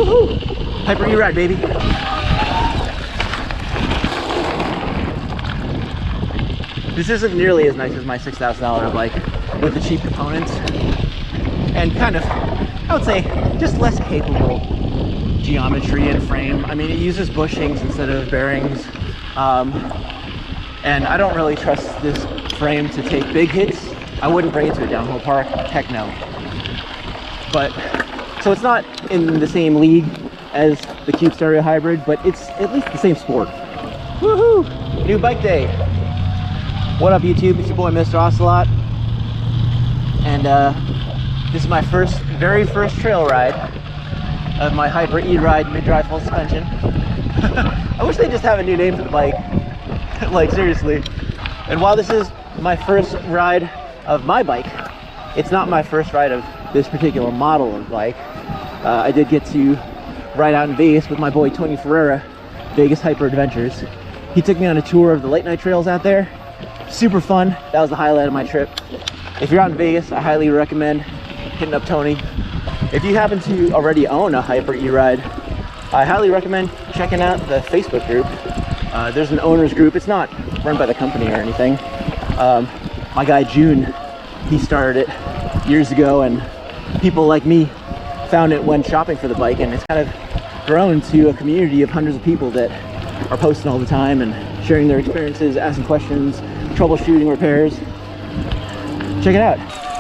Woohoo! Hyper E-Ride, baby. This isn't nearly as nice as my $6,000 bike with the cheap components and kind of, I would say, just less capable geometry and frame. I mean, it uses bushings instead of bearings, and I don't really trust this frame to take big hits. I wouldn't bring it to a downhill park, heck no. But, so it's not in the same league as the Cube Stereo Hybrid, but it's at least the same sport. Woohoo! New bike day. What up, YouTube? It's your boy, Mr. Ocelot. And this is my very first trail ride of my Hyper E-Ride mid-drive full suspension. I wish they just have a new name for the bike. Like, seriously. And while this is my first ride of my bike, it's not my first ride of this particular model of bike. I did get to ride out in Vegas with my boy Tony Ferreira, Vegas Hyper Adventures. He took me on a tour of the late night trails out there. Super fun. That was the highlight of my trip. If you're out in Vegas, I highly recommend hitting up Tony. If you happen to already own a Hyper E-Ride, I highly recommend checking out the Facebook group. There's an owners group. It's not run by the company or anything. My guy June, he started it years ago, and people like me found it when shopping for the bike, and it's kind of grown to a community of hundreds of people that are posting all the time and sharing their experiences, asking questions, troubleshooting repairs. Check it out.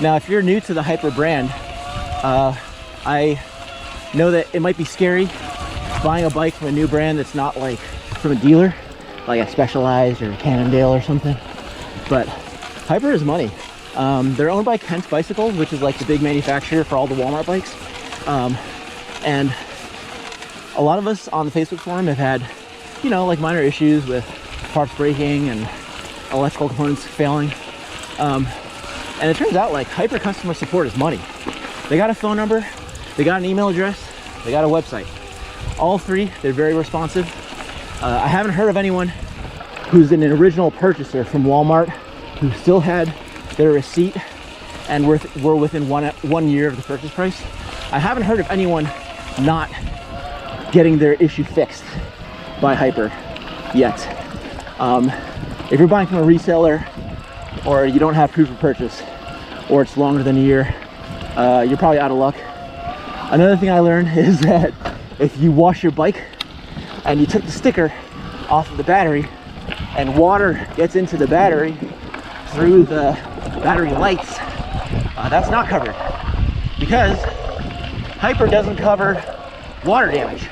Now, if you're new to the Hyper brand, I know that it might be scary buying a bike from a new brand that's not like from a dealer, like a Specialized or a Cannondale or something, but Hyper is money. They're owned by Kent Bicycle, which is like the big manufacturer for all the Walmart bikes, and a lot of us on the Facebook forum have had, you know, like minor issues with parts breaking and electrical components failing, and it turns out like Hyper customer support is money. They got a phone number, they got an email address, they got a website. All three, they're very responsive. I haven't heard of anyone who's an original purchaser from Walmart who still had their receipt and were within 1 year of the purchase price. I haven't heard of anyone not getting their issue fixed by Hyper yet. If you're buying from a reseller, or you don't have proof of purchase, or it's longer than a year, you're probably out of luck. Another thing I learned is that if you wash your bike and you took the sticker off of the battery and water gets into the battery through the battery lights, that's not covered, because Hyper doesn't cover water damage.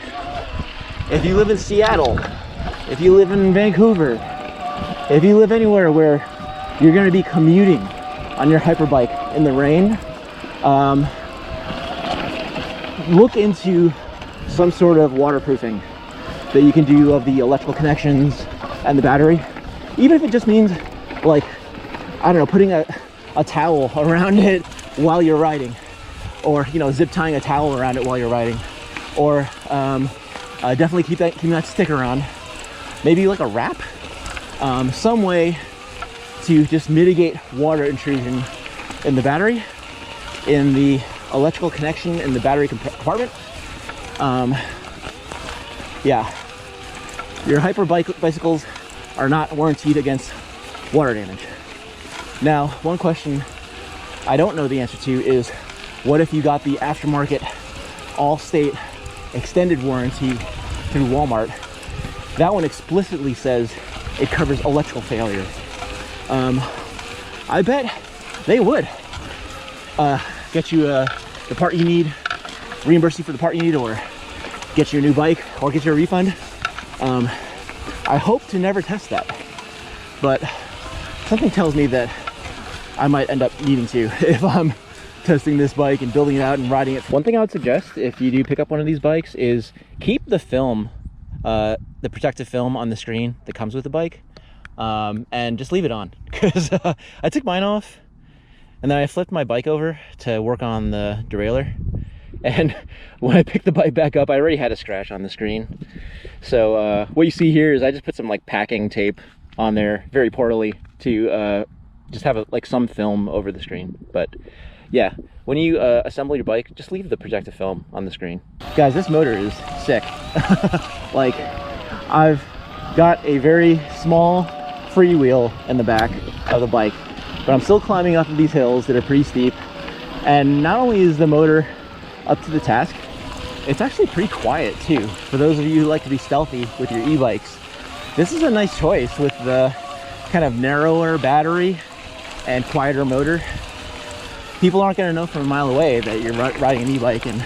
If you live in Seattle, if you live in Vancouver, if you live anywhere where you're going to be commuting on your Hyper bike in the rain, look into some sort of waterproofing that you can do of the electrical connections and the battery, even if it just means, like, I don't know, putting a towel around it while you're riding, or, you know, zip tying a towel around it while you're riding, or definitely keeping that sticker on. Maybe like a wrap, some way to just mitigate water intrusion in the battery, in the electrical connection in the battery compartment. Yeah, your Hyper bicycles are not warranted against water damage. Now, one question I don't know the answer to is, what if you got the aftermarket Allstate extended warranty through Walmart? That one explicitly says it covers electrical failure. I bet they would get you the part you need, reimburse you for the part you need, or get you a new bike, or get you a refund. I hope to never test that, but something tells me that I might end up needing to if I'm testing this bike and building it out and riding it. One thing I would suggest if you do pick up one of these bikes is keep the film, the protective film on the screen that comes with the bike, and just leave it on, because I took mine off and then I flipped my bike over to work on the derailleur, and when I picked the bike back up, I already had a scratch on the screen. So what you see here is I just put some like packing tape on there very poorly to just have like some film over the screen. But yeah, when you assemble your bike, just leave the protective film on the screen. Guys, this motor is sick. Like, I've got a very small freewheel in the back of the bike, but I'm still climbing up these hills that are pretty steep. And not only is the motor up to the task, it's actually pretty quiet too. For those of you who like to be stealthy with your e-bikes, this is a nice choice with the kind of narrower battery and quieter motor. People aren't going to know from a mile away that you're riding an e-bike, and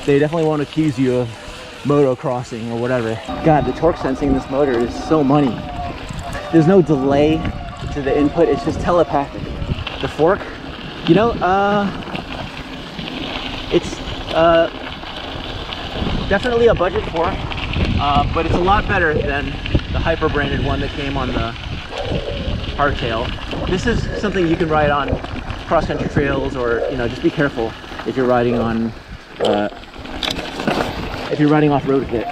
they definitely won't accuse you of motocrossing or whatever. God, the torque sensing in this motor is so money. There's no delay to the input, it's just telepathic. The fork, you know, it's definitely a budget fork, but it's a lot better than the Hyper branded one that came on the hardtail. This is something you can ride on cross-country trails, or just be careful if you're riding on off-road with it.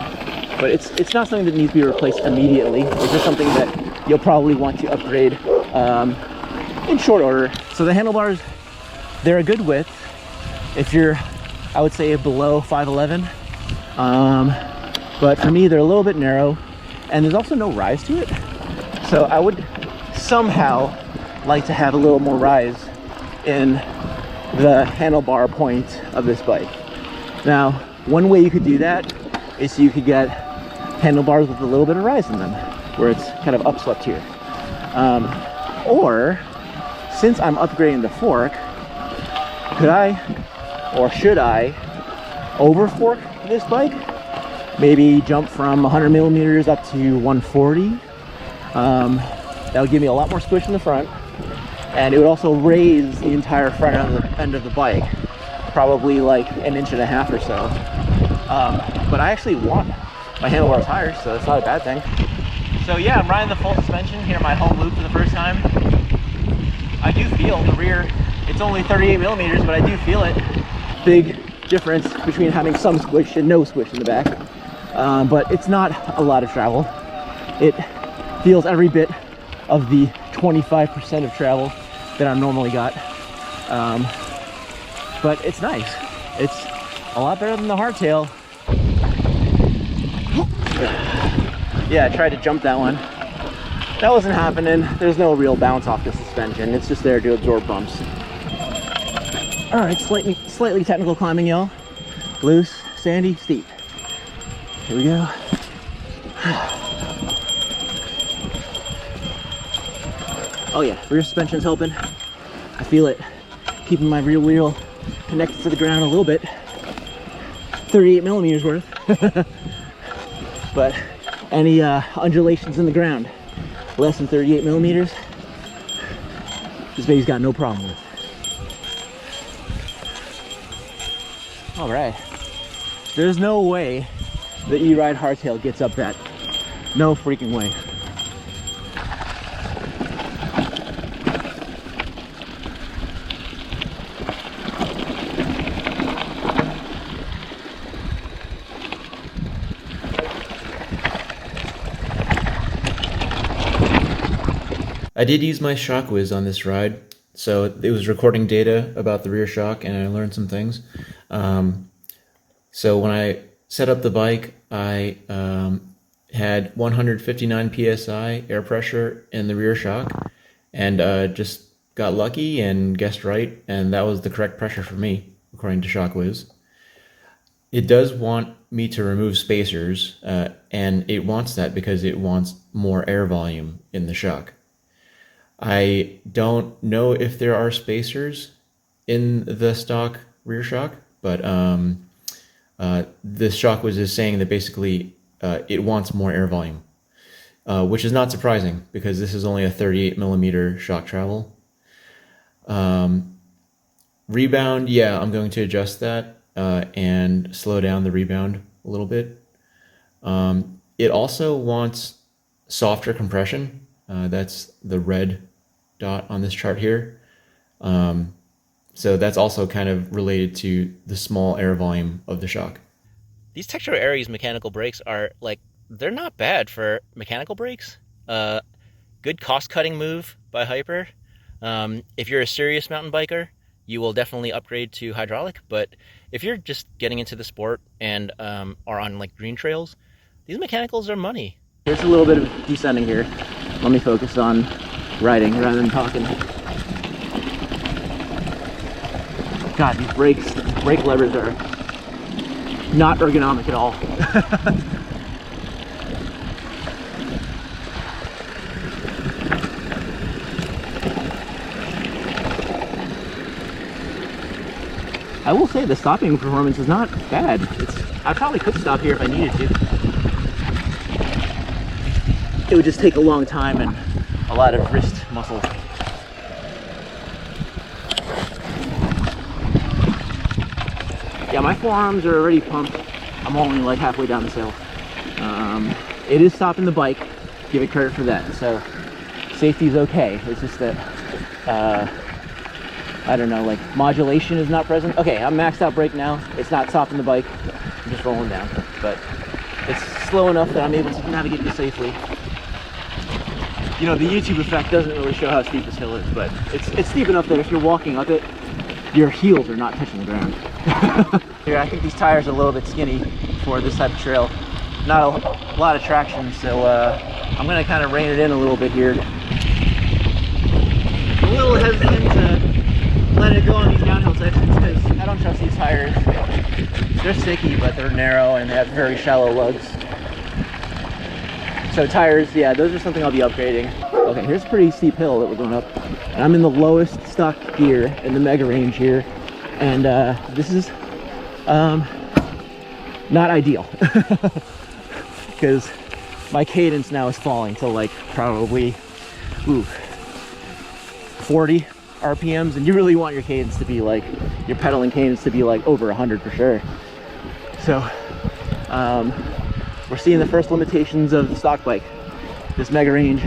But it's not something that needs to be replaced immediately. It's just something that you'll probably want to upgrade in short order. So the handlebars, they're a good width if you're, I would say, below 5'11". But for me, they're a little bit narrow, and there's also no rise to it. So I would somehow like to have a little more rise in the handlebar point of this bike. Now, one way you could do that is you could get handlebars with a little bit of rise in them, where it's kind of upswept here. Or, since I'm upgrading the fork, could I, or should I, over fork this bike? Maybe jump from 100 millimeters up to 140. That would give me a lot more squish in the front, and it would also raise the entire front end of the bike, probably like 1.5 inches or so. But I actually want my handlebars higher, so it's not a bad thing. So yeah, I'm riding the full suspension here in my home loop for the first time. I do feel the rear, it's only 38 millimeters, but I do feel it. Big difference between having some squish and no squish in the back. But it's not a lot of travel. It feels every bit of the 25% of travel that I've normally got. But it's nice. It's a lot better than the hardtail. Yeah, I tried to jump that one. That wasn't happening. There's no real bounce off the suspension. It's just there to absorb bumps. All right, slightly technical climbing, y'all. Loose, sandy, steep. Here we go. Oh yeah, rear suspension's helping. I feel it keeping my rear wheel connected to the ground a little bit. 38 millimeters worth. But any undulations in the ground less than 38 millimeters, this baby's got no problem with. All right, there's no way the E-Ride hardtail gets up that. No freaking way. I did use my shock whiz on this ride, so it was recording data about the rear shock, and I learned some things. So when I set up the bike, I had 159 psi air pressure in the rear shock, and just got lucky and guessed right, and that was the correct pressure for me, according to Shock Whiz. It does want me to remove spacers, and it wants that because it wants more air volume in the shock. I don't know if there are spacers in the stock rear shock, but this Shock Whiz is saying that basically it wants more air volume, which is not surprising because this is only a 38 millimeter shock travel. Rebound, yeah, I'm going to adjust that and slow down the rebound a little bit. It also wants softer compression. That's the red dot on this chart here. So that's also kind of related to the small air volume of the shock. These Tektro Aries mechanical brakes are they're not bad for mechanical brakes. Good cost-cutting move by Hyper. If you're a serious mountain biker you will definitely upgrade to hydraulic. But if you're just getting into the sport and are on like green trails, these mechanicals are money. Here's a little bit of descending here. Let me focus on riding rather than talking. God, these brake levers are not ergonomic at all. I will say the stopping performance is not bad. I probably could stop here if I needed to. It would just take a long time and a lot of wrist muscle. Yeah, my forearms are already pumped. I'm only like halfway down this hill. It is stopping the bike. Give it credit for that. So safety is okay. It's just that I don't know, like modulation is not present. Okay, I'm maxed out brake now. It's not stopping the bike. I'm just rolling down, but it's slow enough that I'm able to navigate this safely. You know, the YouTube effect doesn't really show how steep this hill is, but it's steep enough that if you're walking up it, your heels are not touching the ground. Here, I think these tires are a little bit skinny for this type of trail. Not a lot of traction, so I'm gonna kind of rein it in a little bit here. I'm a little hesitant to let it go on these downhill sections because I don't trust these tires. They're sticky, but they're narrow and they have very shallow lugs. So tires, yeah, those are something I'll be upgrading. Okay, here's a pretty steep hill that we're going up. And I'm in the lowest stock gear in the mega range here. And this is not ideal. Because my cadence now is falling to like probably 40 RPMs, and you really want your cadence to be like, your pedaling cadence to be like over 100 for sure. So we're seeing the first limitations of the stock bike, this mega range.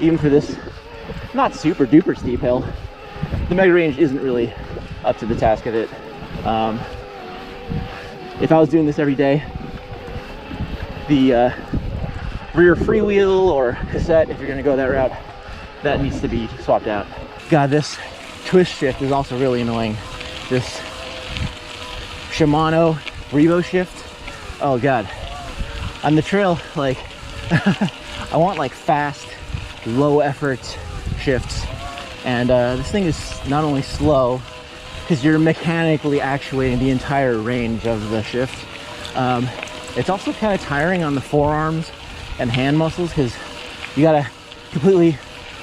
Even for this not super duper steep hill, the mega range isn't really up to the task of it. If I was doing this every day, the rear freewheel or cassette, if you're going to go that route, that needs to be swapped out. God, this twist shift is also really annoying. This Shimano Revo shift. Oh God. On the trail, like, I want like fast, low effort shifts. And this thing is not only slow, because you're mechanically actuating the entire range of the shift. It's also kind of tiring on the forearms and hand muscles, because you gotta completely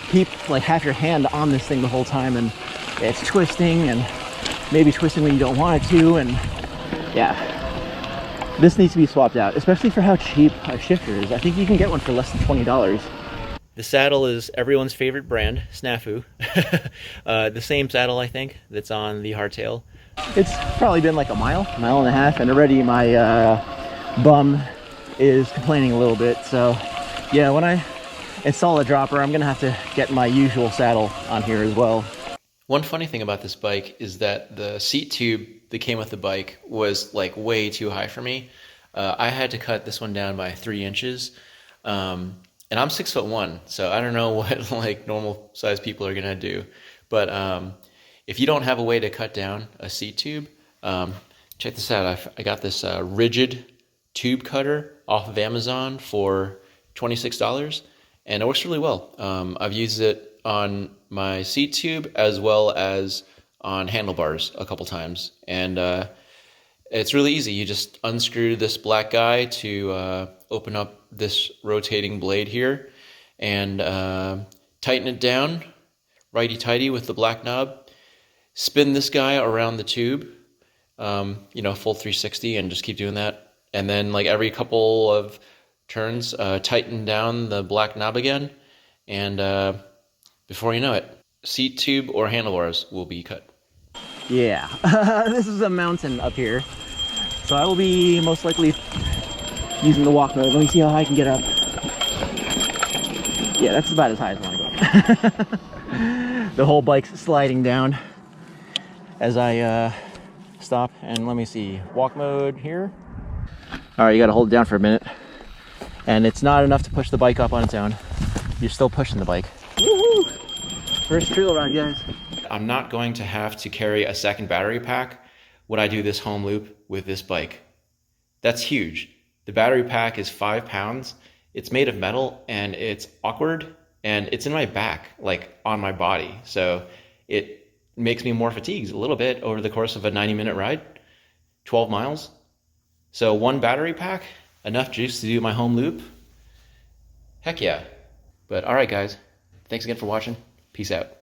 keep like half your hand on this thing the whole time, and it's twisting and maybe twisting when you don't want it to, and yeah, this needs to be swapped out, especially for how cheap a shifter is. I think you can get one for less than $20. The saddle is everyone's favorite brand, Snafu. The same saddle, I think, that's on the hardtail. It's probably been like a mile and a half, and already my bum is complaining a little bit. So yeah, when I install a dropper, I'm gonna have to get my usual saddle on here as well. One funny thing about this bike is that the seat tube that came with the bike was like way too high for me. I had to cut this one down by 3 inches. And I'm 6'1", so I don't know what like normal size people are gonna do. But if you don't have a way to cut down a seat tube, check this out. I got this rigid tube cutter off of Amazon for $26, and it works really well. I've used it on my seat tube as well as on handlebars a couple times, and it's really easy. You just unscrew this black guy to open up this rotating blade here, and tighten it down righty-tighty with the black knob. Spin this guy around the tube, full 360, and just keep doing that. And then like every couple of turns, tighten down the black knob again, and before you know it, seat tube or handlebars will be cut. Yeah, this is a mountain up here, so I will be most likely using the walk mode. Let me see how high I can get up. Yeah, that's about as high as I want to go. The whole bike's sliding down as I stop, and let me see, walk mode here. All right, you got to hold it down for a minute, and it's not enough to push the bike up on its own. You're still pushing the bike. Woohoo! First trail ride, guys. I'm not going to have to carry a second battery pack when I do this home loop with this bike. That's huge. The battery pack is 5 pounds. It's made of metal and it's awkward and it's in my back, like on my body. So it makes me more fatigued a little bit over the course of a 90-minute ride, 12 miles. So one battery pack, enough juice to do my home loop. Heck yeah. But all right, guys, thanks again for watching. Peace out.